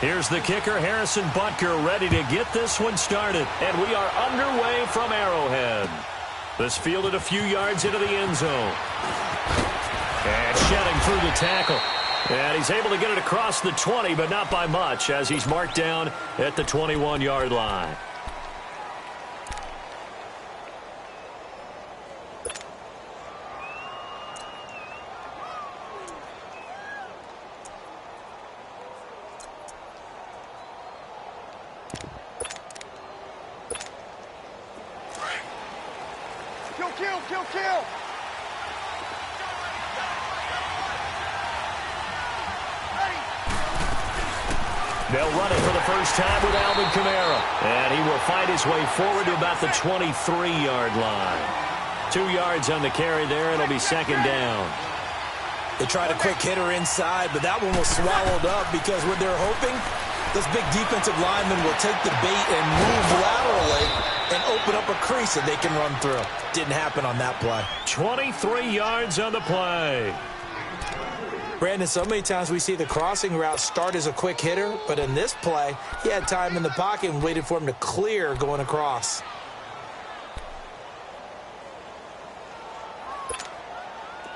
Here's the kicker, Harrison Butker, ready to get this one started. And we are underway from Arrowhead. This fielded a few yards into the end zone. And shedding through the tackle. And he's able to get it across the 20, but not by much, as he's marked down at the 21-yard line. Kill! They'll run it for the first time with Alvin Kamara. And he will find his way forward to about the 23-yard line. 2 yards on the carry there. It'll be second down. They tried a quick hitter inside, but that one was swallowed up because what they're hoping, this big defensive lineman will take the bait and move laterally and open up a crease that they can run through. Didn't happen on that play. 23 yards on the play. Brandon, so many times we see the crossing route start as a quick hitter, but in this play, he had time in the pocket and waited for him to clear going across. Here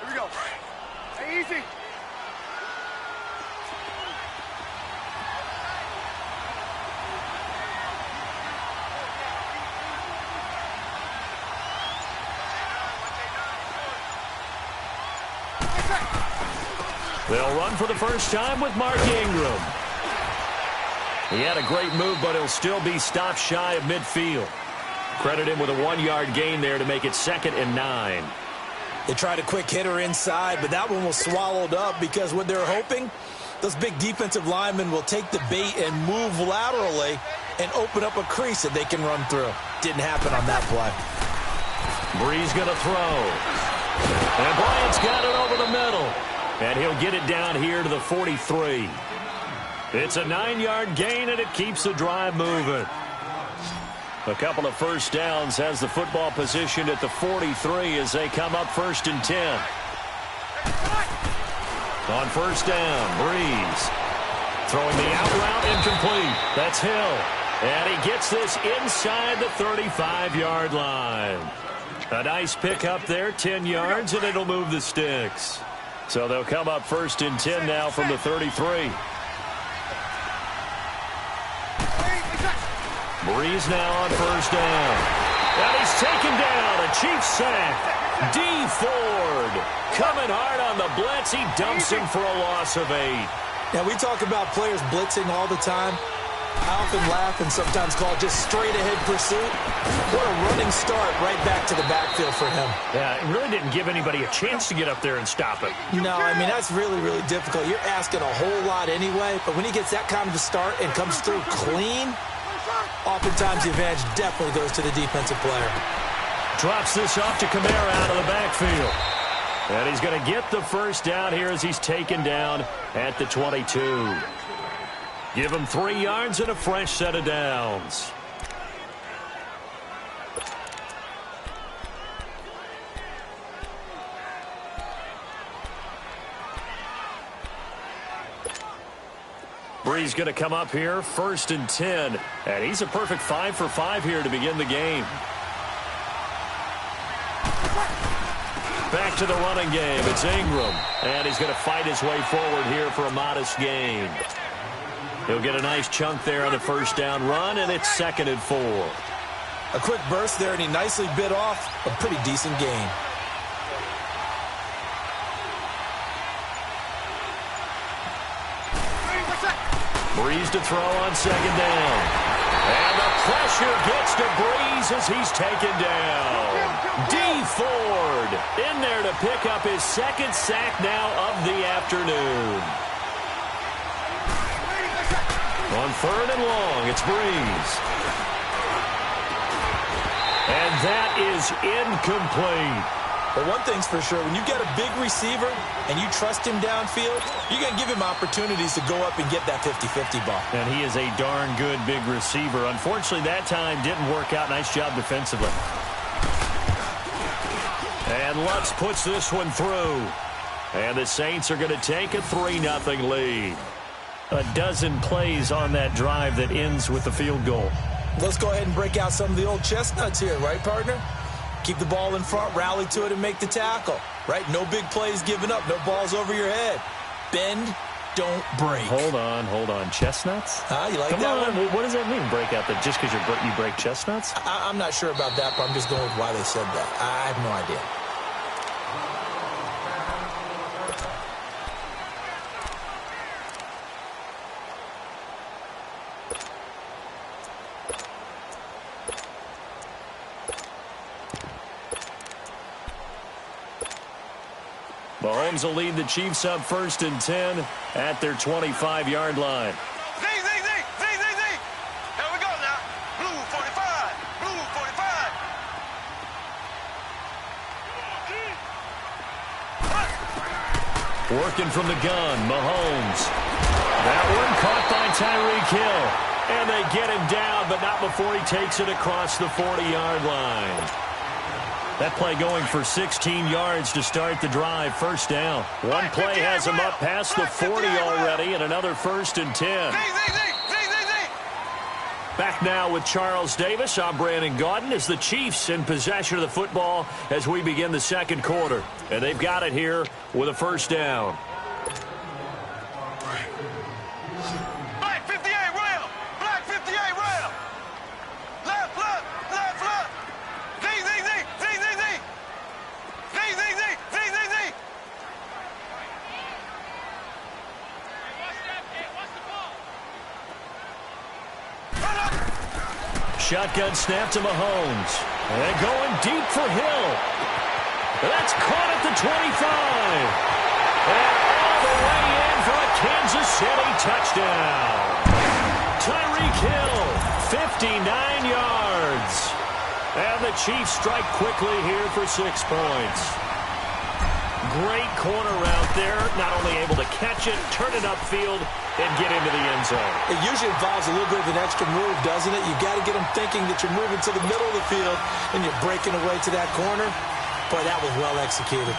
we go. Hey, easy. They'll run for the first time with Mark Ingram. He had a great move, but he'll still be stopped shy of midfield. Credit him with a 1-yard gain there to make it 2nd and 9. They tried a quick hitter inside, but that one was swallowed up because what they're hoping, those big defensive linemen will take the bait and move laterally and open up a crease that they can run through. Didn't happen on that play. Breeze going to throw. And Bryant's got it over the middle. And he'll get it down here to the 43. It's a 9-yard gain, and it keeps the drive moving. A couple of first downs has the football positioned at the 43 as they come up 1st and 10. On first down, Breeze. Throwing the out route incomplete. That's Hill. And he gets this inside the 35-yard line. A nice pickup there, 10 yards, and it'll move the sticks. So they'll come up 1st and 10 now from the 33. Breeze now on first down. And he's taken down. A Chiefs sack. D. Ford coming hard on the blitz. He dumps him for a loss of 8. Now, we talk about players blitzing all the time. I often laugh and sometimes call it just straight-ahead pursuit. What a running start right back to the backfield for him. Yeah, it really didn't give anybody a chance to get up there and stop it. No, I mean, that's really, really difficult. You're asking a whole lot anyway, but when he gets that kind of a start and comes through clean, oftentimes the advantage definitely goes to the defensive player. Drops this off to Kamara out of the backfield. And he's going to get the first down here as he's taken down at the 22. Give him 3 yards and a fresh set of downs. Breeze going to come up here, 1st and 10. And he's a perfect 5 for 5 here to begin the game. Back to the running game. It's Ingram. And he's going to fight his way forward here for a modest gain. He'll get a nice chunk there on the first down run, and it's 2nd and 4. A quick burst there, and he nicely bit off a pretty decent gain. Breeze to throw on 2nd down. And the pressure gets to Breeze as he's taken down. D. Ford in there to pick up his 2nd sack now of the afternoon. On 3rd and long, it's Breeze. And that is incomplete. But one thing's for sure, when you get a big receiver and you trust him downfield, you're going to give him opportunities to go up and get that 50-50 ball. And he is a darn good big receiver. Unfortunately, that time didn't work out. Nice job defensively. And Lutz puts this one through. And the Saints are going to take a 3-0 lead. a dozen plays on that drive that ends with the field goal. Let's go ahead and break out some of the old chestnuts here, right, partner? Keep the ball in front, rally to it, and make the tackle, right? No big plays given up, no balls over your head. Bend, don't break. Hold on. Chestnuts? You like Come that on. one? What does that mean, break out? That just because you break chestnuts? I'm not sure about that, but I'm just going with why they said that. I have no idea. Mahomes will lead the Chiefs up 1st and 10 at their 25-yard line. Z. Here we go now. Blue 45. Blue 45. Working from the gun, Mahomes. That one caught by Tyreek Hill. And they get him down, but not before he takes it across the 40-yard line. That play going for 16 yards to start the drive. First down. One play has him up past the 40 already, and another 1st and 10. Back now with Charles Davis. I'm Brandon Gaudin as the Chiefs in possession of the football as we begin the second quarter. And they've got it here with a first down. Black 58 rail. Black 58 rail. Left. Shotgun snap to Mahomes. And going deep for Hill. That's caught at the 25. And all the way in for a Kansas City touchdown. Tyreek Hill, 59 yards. And the Chiefs strike quickly here for 6 points. Great corner route there. Not only able to catch it, turn it upfield, and get into the end zone. It usually involves a little bit of an extra move, doesn't it? You've got to get them thinking that you're moving to the middle of the field and you're breaking away to that corner. Boy, that was well executed.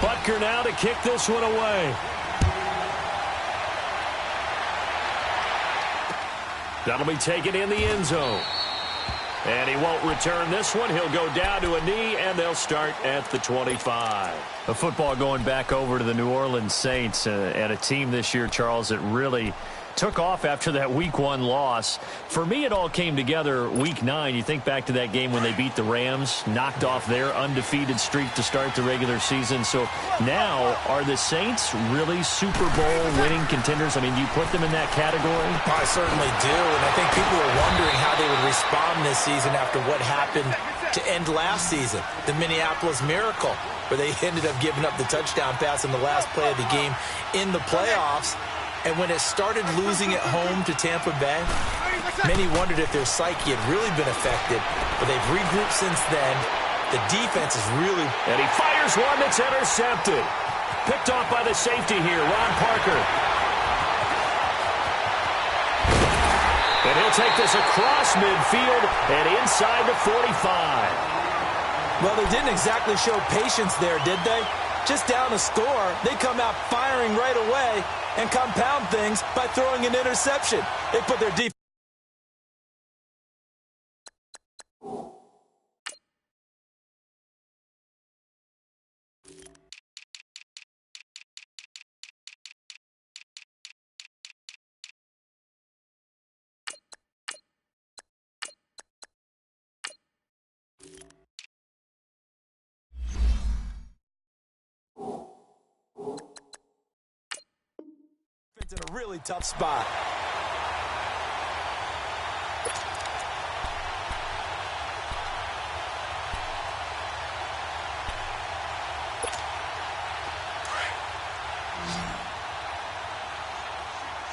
Butker now to kick this one away. That'll be taken in the end zone. And he won't return this one. He'll go down to a knee, and they'll start at the 25. The football going back over to the New Orleans Saints, and a team this year, Charles, that really took off after that Week 1 loss. For me, it all came together Week 9. You think back to that game when they beat the Rams, knocked off their undefeated streak to start the regular season. So now, are the Saints really Super Bowl winning contenders? I mean, do you put them in that category? I certainly do, and I think people are wondering how they would respond this season after what happened to end last season, the Minneapolis Miracle, where they ended up giving up the touchdown pass in the last play of the game in the playoffs. And when it started losing at home to Tampa Bay, many wondered if their psyche had really been affected. But they've regrouped since then. The defense is really... And he fires one that's intercepted. Picked off by the safety here, Ron Parker. And he'll take this across midfield and inside the 45. Well, they didn't exactly show patience there, did they? Just down a score, they come out firing right away and compound things by throwing an interception. They put their defense. In a really tough spot.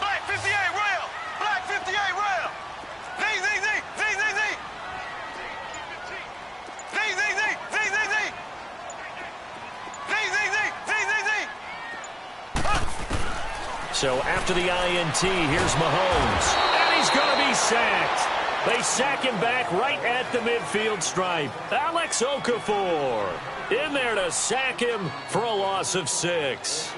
Black 58 rail. Black 58 rail. So after the INT, here's Mahomes. And he's going to be sacked. They sack him back right at the midfield stripe. Alex Okafor in there to sack him for a loss of 6.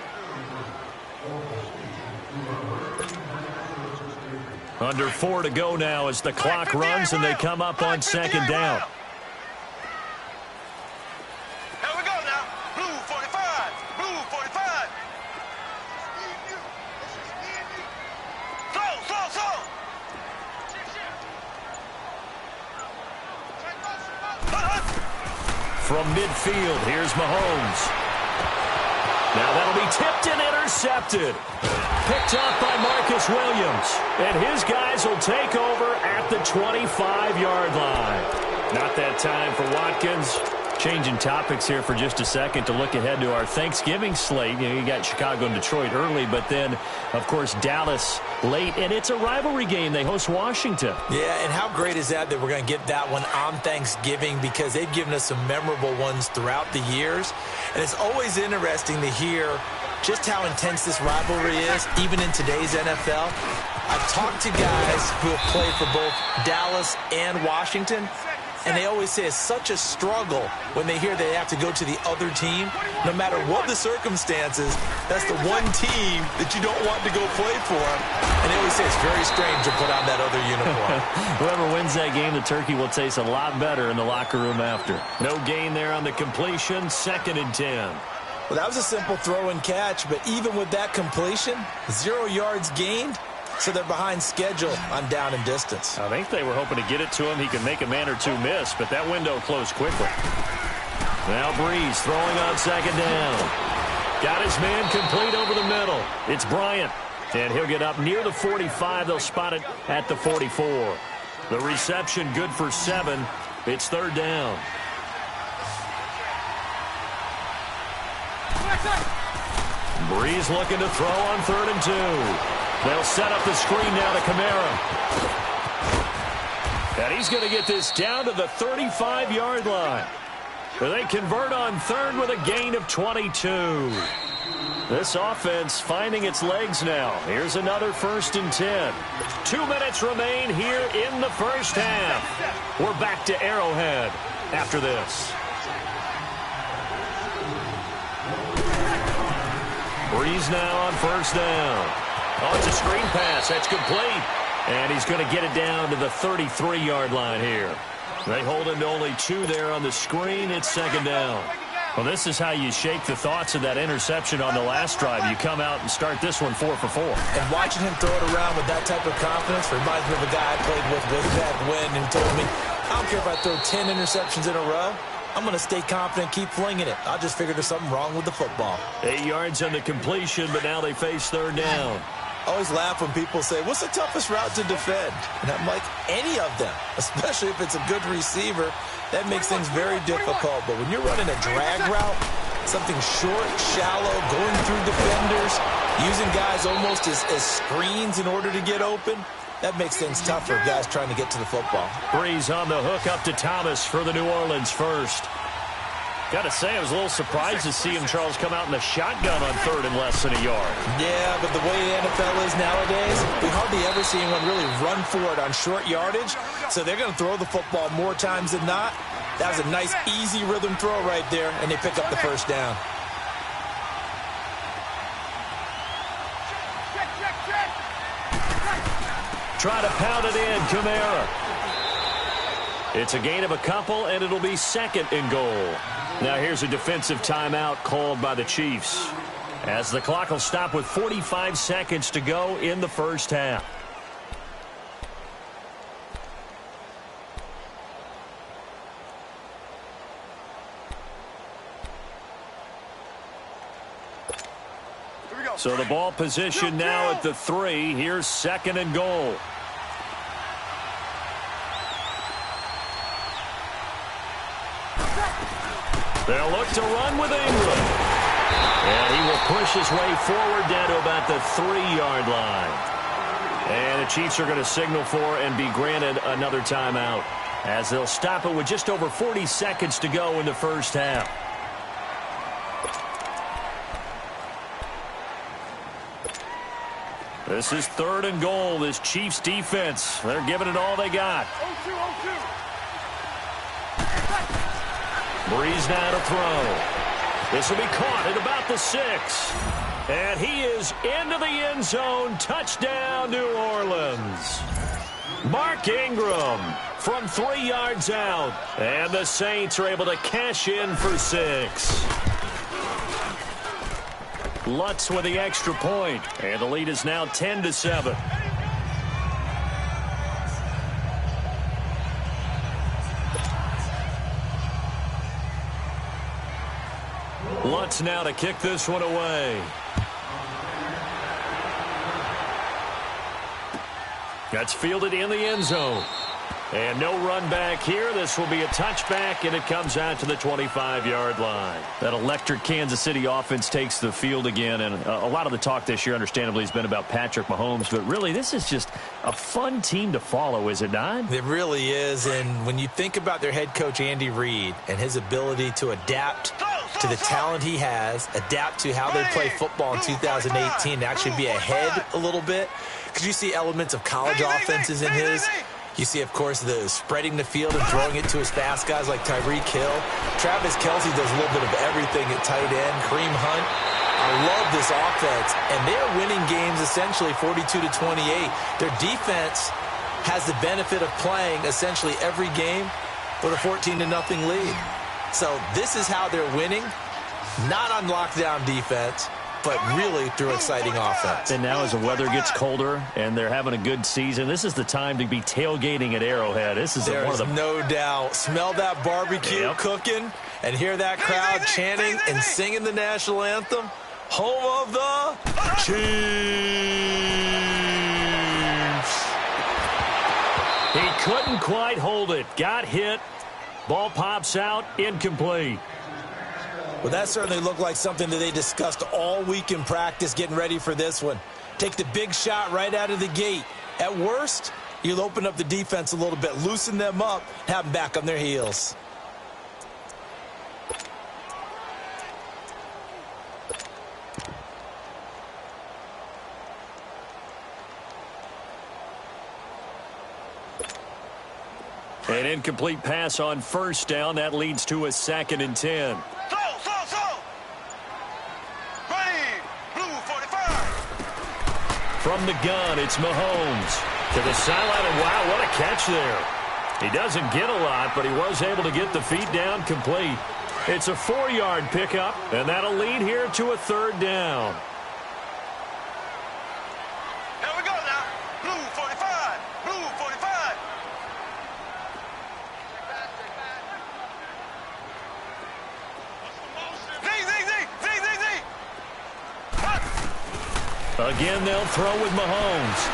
Under 4 to go now as the clock runs and they come up on second down. Here we go now. Blue 45. Blue 45. Slow. From midfield, here's Mahomes. Now that'll be tipped and intercepted. Picked up by Marcus Williams. And his guys will take over at the 25-yard line. Not that time for Watkins. Changing topics here for just a second to look ahead to our Thanksgiving slate. You got Chicago and Detroit early, but then, of course, Dallas late. And it's a rivalry game. They host Washington. Yeah, and how great is that we're going to get that one on Thanksgiving because they've given us some memorable ones throughout the years. And it's always interesting to hear just how intense this rivalry is, even in today's NFL. I've talked to guys who have played for both Dallas and Washington, and they always say it's such a struggle when they hear they have to go to the other team. No matter what the circumstances, that's the one team that you don't want to go play for. And they always say it's very strange to put on that other uniform. Whoever wins that game, the turkey will taste a lot better in the locker room after. No gain there on the completion, 2nd and 10. Well, that was a simple throw and catch, but even with that completion, 0 yards gained. So they're behind schedule on down and distance. I think they were hoping to get it to him. He could make a man or two miss, but that window closed quickly. Now Breeze throwing on second down. Got his man complete over the middle. It's Bryant, and he'll get up near the 45. They'll spot it at the 44. The reception good for 7. It's 3rd down. Breeze looking to throw on 3rd and 2. They'll set up the screen now to Kamara. And he's going to get this down to the 35-yard line. They convert on 3rd with a gain of 22. This offense finding its legs now. Here's another 1st and 10. 2 minutes remain here in the first half. We're back to Arrowhead after this. Breeze now on 1st down. Oh, it's a screen pass. That's complete. And he's going to get it down to the 33-yard line here. They hold him to only 2 there on the screen. It's 2nd down. Well, this is how you shake the thoughts of that interception on the last drive. You come out and start this one 4 for 4. And watching him throw it around with that type of confidence reminds me of a guy I played with way back when and told me, I don't care if I throw 10 interceptions in a row. I'm going to stay confident, keep flinging it. I just figured there's something wrong with the football. 8 yards on the completion, but now they face 3rd down. I always laugh when people say, what's the toughest route to defend? And I'm like, any of them, especially if it's a good receiver. That makes things very difficult. But when you're running a drag route, something short, shallow, going through defenders, using guys almost as screens in order to get open, that makes things tough for guys trying to get to the football. Breeze on the hook up to Thomas for the New Orleans first. Got to say, I was a little surprised to see him, Charles, come out in the shotgun on 3rd and less than a yard. Yeah, but the way the NFL is nowadays, we hardly ever see anyone really run for it on short yardage. So they're going to throw the football more times than not. That was a nice, easy rhythm throw right there, and they pick up the 1st down. Try to pound it in, Kamara. It's a gain of a couple, and it'll be 2nd and goal. Now here's a defensive timeout called by the Chiefs, as the clock will stop with 45 seconds to go in the first half. So the ball position now at the 3. Here's 2nd and goal. They'll look to run with Ingram. And he will push his way forward down to about the 3-yard line. And the Chiefs are going to signal for and be granted another timeout, as they'll stop it with just over 40 seconds to go in the first half. This is 3rd and goal. This Chiefs defense, they're giving it all they got. Breeze now to throw. This will be caught at about the 6. And he is into the end zone. Touchdown, New Orleans. Mark Ingram from 3 yards out. And the Saints are able to cash in for 6. Lutz with the extra point. And the lead is now 10-7. Lutz now to kick this one away. That's fielded in the end zone. And no run back here. This will be a touchback, and it comes out to the 25-yard line. That electric Kansas City offense takes the field again, and a lot of the talk this year, understandably, has been about Patrick Mahomes. But really, this is just a fun team to follow, is it not? It really is, and when you think about their head coach, Andy Reid, and his ability to adapt to the talent he has, adapt to how they play football in 2018, actually be ahead a little bit, because you see elements of college offenses in his. You see, of course, the spreading the field and throwing it to his fast guys like Tyreek Hill. Travis Kelce does a little bit of everything at tight end. Kareem Hunt. I love this offense. And they're winning games essentially 42-28. Their defense has the benefit of playing essentially every game with a 14-0 lead. So this is how they're winning. Not on lockdown defense, but really through exciting offense. And now as the weather gets colder and they're having a good season, this is the time to be tailgating at Arrowhead. This is There's no doubt. Smell that barbecue cooking and hear that crowd chanting and singing the national anthem. Home of the Chiefs. He couldn't quite hold it. Got hit. Ball pops out. Incomplete. Well, that certainly looked like something that they discussed all week in practice getting ready for this one. Take the big shot right out of the gate. At worst, you'll open up the defense a little bit, loosen them up, have them back on their heels. An incomplete pass on first down. That leads to a 2nd and 10. From the gun, it's Mahomes to the sideline, and wow, what a catch there. He doesn't get a lot, but he was able to get the feet down complete. It's a 4-yard pickup, and that'll lead here to a 3rd down. Here we go now. Blue 45. Blue 45. Again, they'll throw with Mahomes.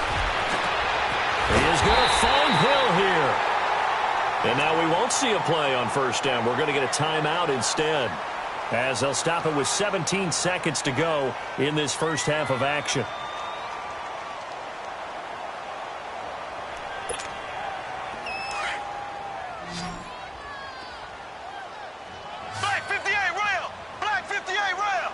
He is going to find Hill here. And now we won't see a play on first down. We're going to get a timeout instead, as they'll stop it with 17 seconds to go in this first half of action. Black 58 rail. Black 58 rail.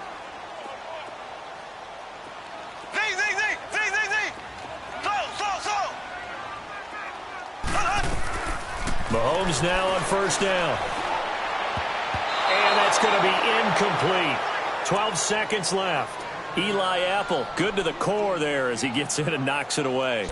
Mahomes now on first down. And that's going to be incomplete. 12 seconds left. Eli Apple, good to the core there as he gets in and knocks it away.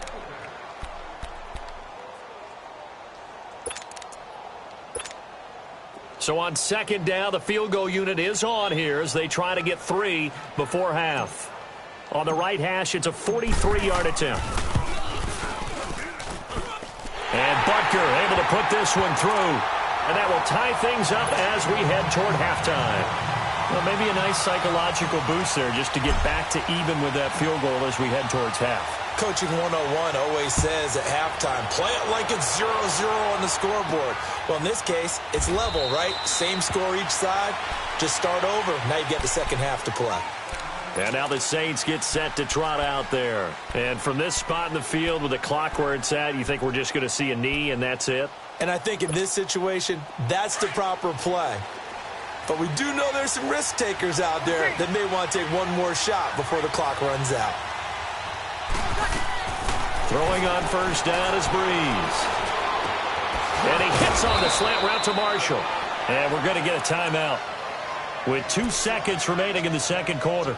So on 2nd down, the field goal unit is on here as they try to get 3 before half. On the right hash, it's a 43-yard attempt. And Butker able to put this one through. And that will tie things up as we head toward halftime. Well, maybe a nice psychological boost there just to get back to even with that field goal as we head towards half. Coaching 101 always says at halftime, play it like it's 0-0 on the scoreboard. Well, in this case, it's level, right? Same score each side. Just start over. Now you get the second half to play. And now the Saints get set to trot out there. And from this spot in the field with the clock where it's at, you think we're just going to see a knee and that's it? And I think in this situation, that's the proper play. But we do know there's some risk takers out there that may want to take one more shot before the clock runs out. Throwing on first down is Breeze. And he hits on the slant route to Marshall. And we're going to get a timeout with 2 seconds remaining in the second quarter.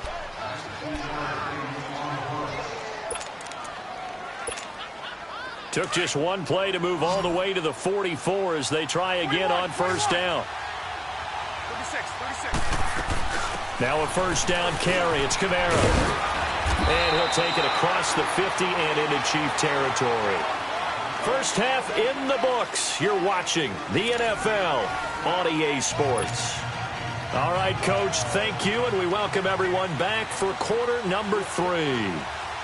Took just one play to move all the way to the 44 as they try again on first down. 36. Now a first down carry. It's Kamara. And he'll take it across the 50 and into Chief territory. First half in the books. You're watching the NFL on EA Sports. All right, Coach, thank you, and we welcome everyone back for quarter number 3.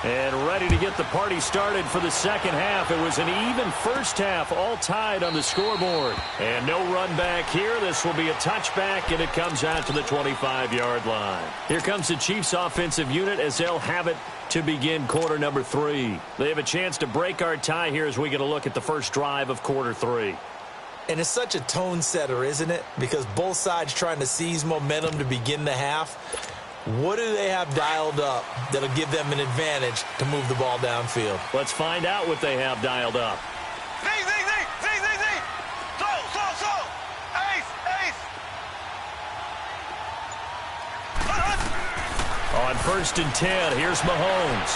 And ready to get the party started for the second half. It was an even first half, all tied on the scoreboard. And no run back here. This will be a touchback, and it comes out to the 25-yard line. Here comes the Chiefs offensive unit as they'll have it to begin quarter number 3. They have a chance to break our tie here as we get a look at the first drive of quarter 3. And it's such a tone setter, isn't it? Because both sides trying to seize momentum to begin the half. What do they have dialed up that'll give them an advantage to move the ball downfield? Let's find out what they have dialed up. Z. So. Ace. On first and 10, here's Mahomes.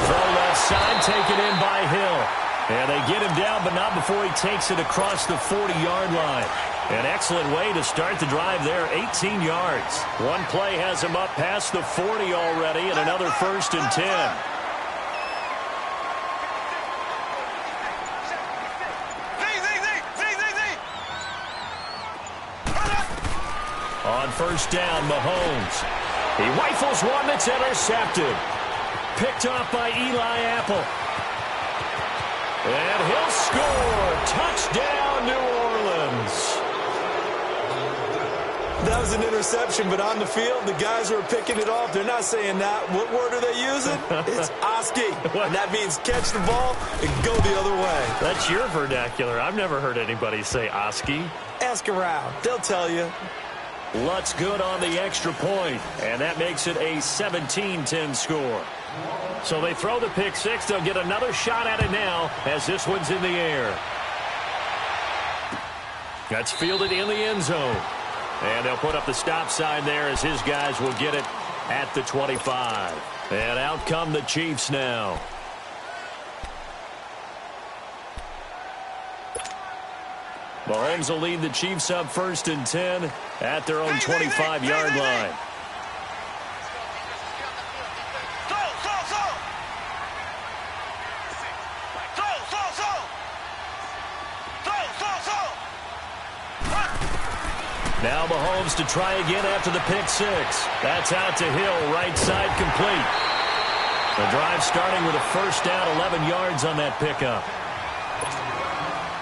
Throw left side, taken in by Hill. And they get him down, but not before he takes it across the 40-yard line. An excellent way to start the drive there, 18 yards. One play has him up past the 40 already, and another first and 10. On first down, Mahomes. He rifles one that's intercepted. Picked off by Eli Apple. And he'll score. Touchdown, New Orleans. That was an interception, but on the field, the guys who are picking it off, they're not saying that. What word are they using? It's Oski. And that means catch the ball and go the other way. That's your vernacular. I've never heard anybody say Oski. Ask around. They'll tell you. Lutz good on the extra point, and that makes it a 17-10 score. So they throw the pick six. They'll get another shot at it now as this one's in the air. That's fielded in the end zone. And they'll put up the stop sign there as his guys will get it at the 25. And out come the Chiefs now. Mahomes will lead the Chiefs up first and 10 at their own 25-yard line. Now Mahomes to try again after the pick six. That's out to Hill, right side complete. The drive starting with a first down, 11 yards on that pickup.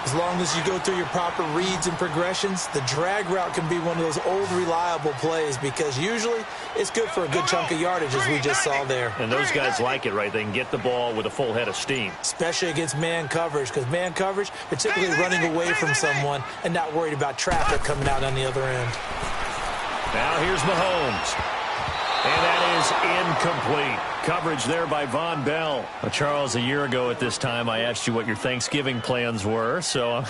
As long as you go through your proper reads and progressions, the drag route can be one of those old reliable plays because usually it's good for a good chunk of yardage as we just saw there. And those guys like it, right? They can get the ball with a full head of steam. Especially against man coverage because man coverage, particularly running away from someone and not worried about traffic coming out on the other end. Now here's Mahomes. And that is incomplete. Coverage there by Von Bell. Well, Charles, a year ago at this time, I asked you what your Thanksgiving plans were. So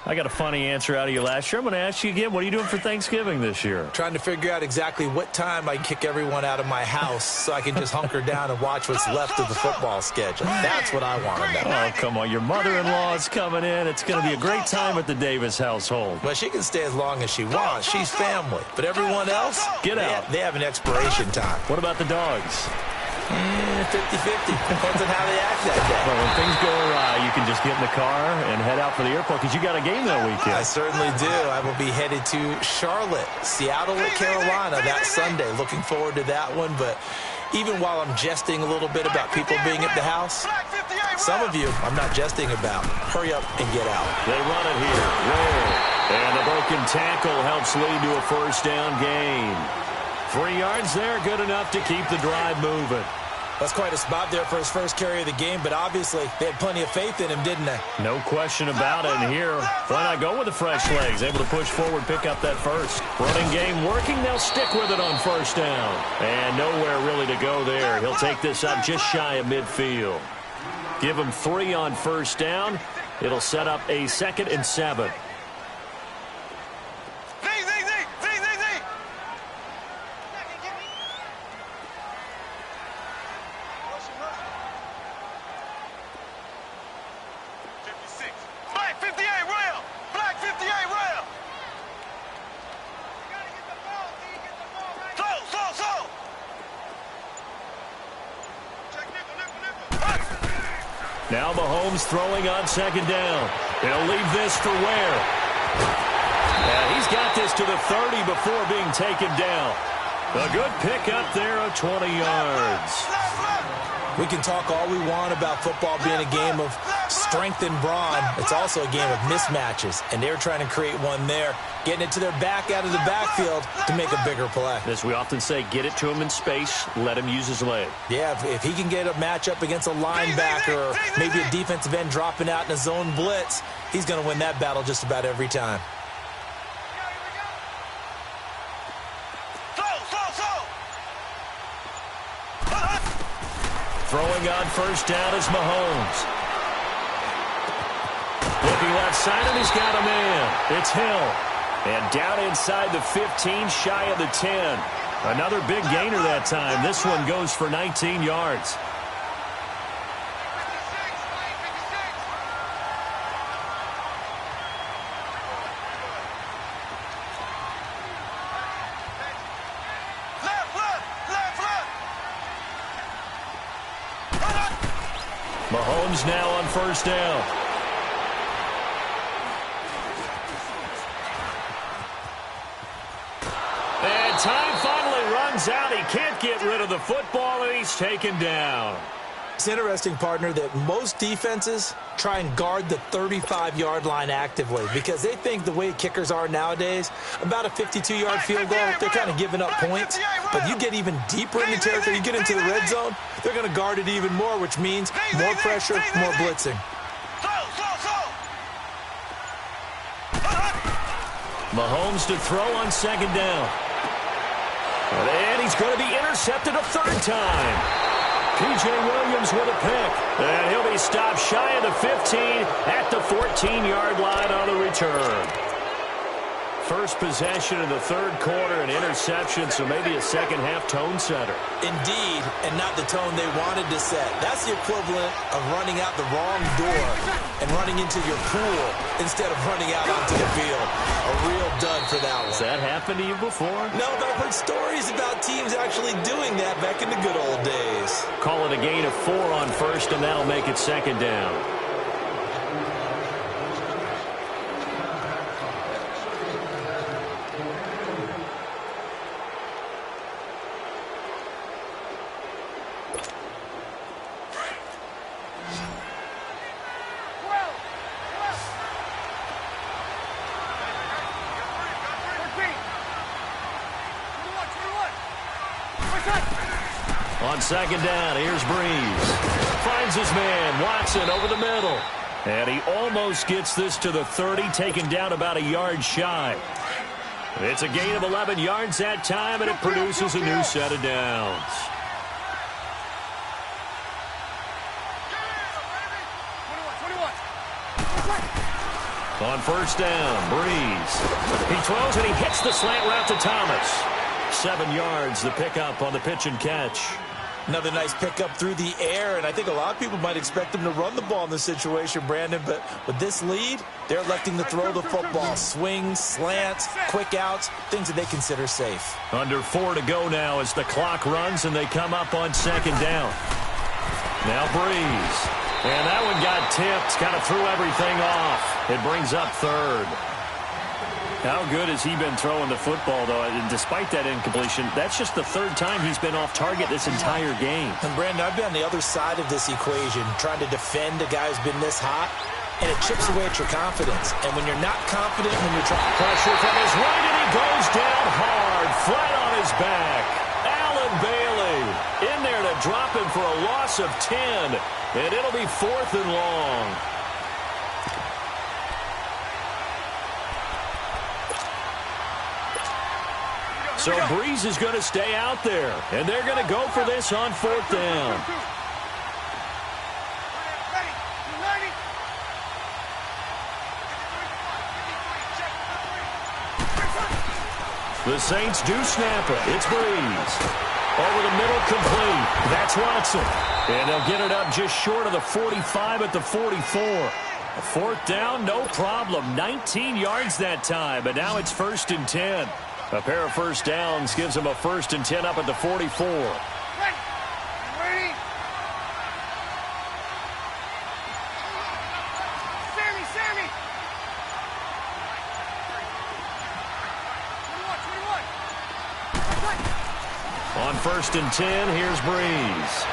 I got a funny answer out of you last year. I'm going to ask you again, what are you doing for Thanksgiving this year? Trying to figure out exactly what time I can kick everyone out of my house so I can just hunker down and watch what's left of the football schedule. That's what I want to know. Oh, come on. Your mother-in-law is coming in. It's going to be a great time at the Davis household. Well, she can stay as long as she wants. She's family. But everyone else, get out. They have an expiration time. What about the dogs? 50-50. Depends on how they act that day. Well, when things go awry, you can just get in the car and head out for the airport because you got a game that weekend. I certainly do. I will be headed to Charlotte, Seattle, Carolina that Sunday. Looking forward to that one. But even while I'm jesting a little bit about people being at the house, some of you I'm not jesting about. Hurry up and get out. They run it here. Roll. And the broken tackle helps lead to a first down gain. 3 yards there, good enough to keep the drive moving. That's quite a spot there for his first carry of the game, but obviously they had plenty of faith in him, didn't they? No question about it. And here, why not go with the fresh legs? Able to push forward, pick up that first. Running game working, they'll stick with it on first down. And nowhere really to go there. He'll take this up just shy of midfield. Give him 3 on first down. It'll set up a 2nd and 7. Now Mahomes throwing on second down. He'll leave this for Ware. And he's got this to the 30 before being taken down. A good pickup there of 20 yards. We can talk all we want about football being a game of strength and brawn. It's also a game of mismatches, and they're trying to create one there, getting it to their back out of the backfield to make a bigger play. As we often say, get it to him in space, let him use his leg. Yeah, if he can get a matchup against a linebacker or maybe a defensive end dropping out in a zone blitz, he's going to win that battle just about every time. Throwing on first down is Mahomes. Looking left side, and he's got a man. It's Hill. And down inside the 15, shy of the 10. Another big gainer that time. This one goes for 19 yards. Mahomes now on first down. And time finally runs out. He can't get rid of the football, and he's taken down. It's interesting, partner, that most defenses try and guard the 35-yard line actively because they think the way kickers are nowadays, about a 52-yard field goal, they're kind of giving up points. But you get even deeper in the territory, you get into the red zone, they're going to guard it even more, which means more pressure, more blitzing. Mahomes to throw on second down. And he's going to be intercepted a third time. P.J. Williams with a pick. And he'll be stopped shy of the 15 at the 14-yard line on the return. First possession in the third quarter, an interception, so maybe a second-half tone setter. Indeed, and not the tone they wanted to set. That's the equivalent of running out the wrong door and running into your pool instead of running out onto the field. A real dud for that one. Has that happened to you before? No, but I've heard stories about teams actually doing that back in the good old days. Call it a gain of 4 on first, and that'll make it second down. On second down, here's Breeze. Finds his man, Watson, over the middle. And he almost gets this to the 30, taken down about a yard shy. It's a gain of 11 yards that time, and it produces a new set of downs. On first down, Breeze. He throws, and he hits the slant route to Thomas. 7 yards, the pickup on the pitch and catch. Another nice pickup through the air, and I think a lot of people might expect them to run the ball in this situation, Brandon, but with this lead, they're electing to throw the football. Swings, slants, quick outs, things that they consider safe. Under 4 to go now as the clock runs, and they come up on second down. Now Breeze. And that one got tipped, kind of threw everything off. It brings up third. How good has he been throwing the football, though? And despite that incompletion, that's just the third time he's been off target this entire game. And, Brandon, I've been on the other side of this equation, trying to defend a guy who's been this hot, and it chips away at your confidence. And when you're not confident, when you're trying... Pressure from his right, and he goes down hard, flat on his back. Allen Bailey in there to drop him for a loss of 10, and it'll be 4th and long. So Breeze is going to stay out there, and they're going to go for this on 4th down. The Saints do snap it. It's Breeze. Over the middle, complete. That's Watson. And they'll get it up just short of the 45 at the 44. A 4th down, no problem. 19 yards that time, but now it's 1st and 10. A pair of first downs gives them a 1st and 10 up at the 44. On 1st and 10, here's Breeze.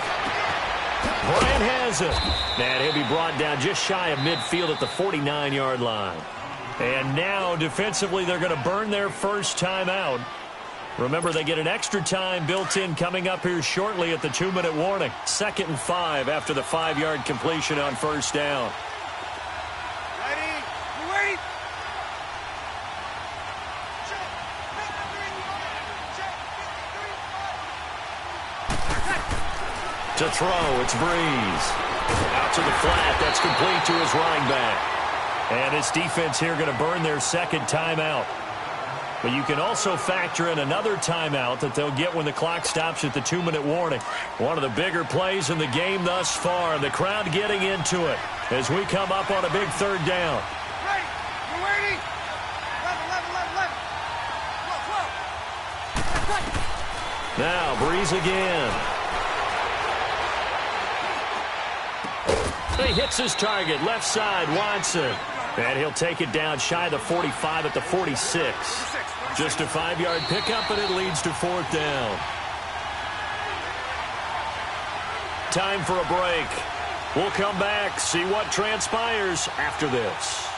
Bryant has it. And he'll be brought down just shy of midfield at the 49-yard line. And now, defensively, they're going to burn their first timeout. Remember, they get an extra time built in coming up here shortly at the 2-minute warning. 2nd and 5 after the 5-yard completion on 1st down. Ready? You ready? To throw, it's Breeze. Out to the flat, that's complete to his running back. And this defense here going to burn their second timeout. But you can also factor in another timeout that they'll get when the clock stops at the 2-minute warning. One of the bigger plays in the game thus far. The crowd getting into it as we come up on a big 3rd down. Ready? You ready? 11. Now, Breeze again. He hits his target, left side, Watson. And he'll take it down shy of the 45 at the 46. Just a 5-yard pickup, and it leads to 4th down. Time for a break. We'll come back, see what transpires after this.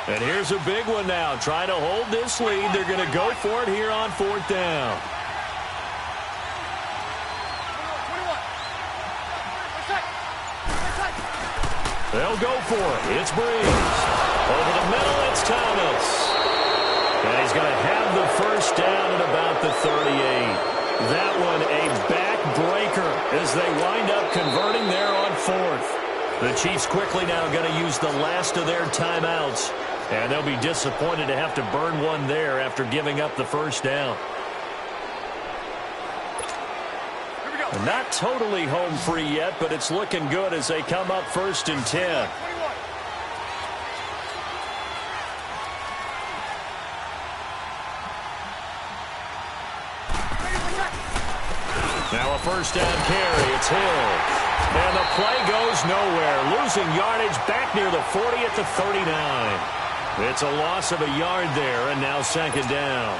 And here's a big one now. Trying to hold this lead. They're going to go for it here on 4th down. They'll go for it. It's Breeze. Over the middle, it's Thomas. And he's going to have the first down at about the 38. That one a backbreaker as they wind up converting there on 4th. The Chiefs quickly now going to use the last of their timeouts. And they'll be disappointed to have to burn one there after giving up the first down. And not totally home free yet, but it's looking good as they come up 1st and 10. Now a 1st down carry. It's Hill. And the play goes nowhere. Losing yardage back near the 40 at the 39. It's a loss of a yard there, and now 2nd down.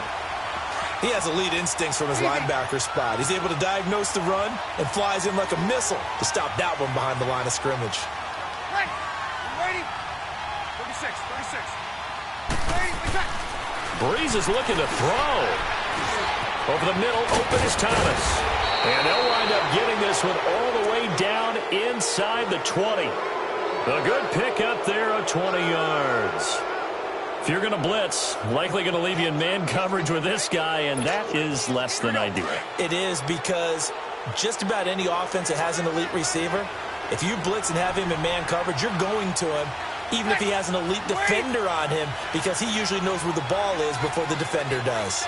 He has elite instincts from his linebacker spot. He's able to diagnose the run and flies in like a missile to stop that one behind the line of scrimmage. Ready? You ready? 36. Ready? Breeze is looking to throw. Over the middle, open is Thomas. And they'll wind up getting this one all the way down inside the 20. A good pickup there of 20 yards. If you're going to blitz, likely going to leave you in man coverage with this guy, and that is less than ideal. It is, because just about any offense that has an elite receiver, if you blitz and have him in man coverage, you're going to him, even if he has an elite defender on him, because he usually knows where the ball is before the defender does.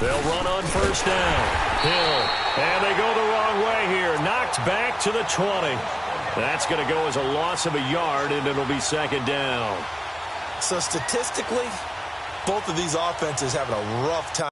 They'll run on 1st down. Hill. And they go the wrong way here. Knocked back to the 20. That's going to go as a loss of a yard, and it'll be 2nd down. So statistically, both of these offenses having a rough time.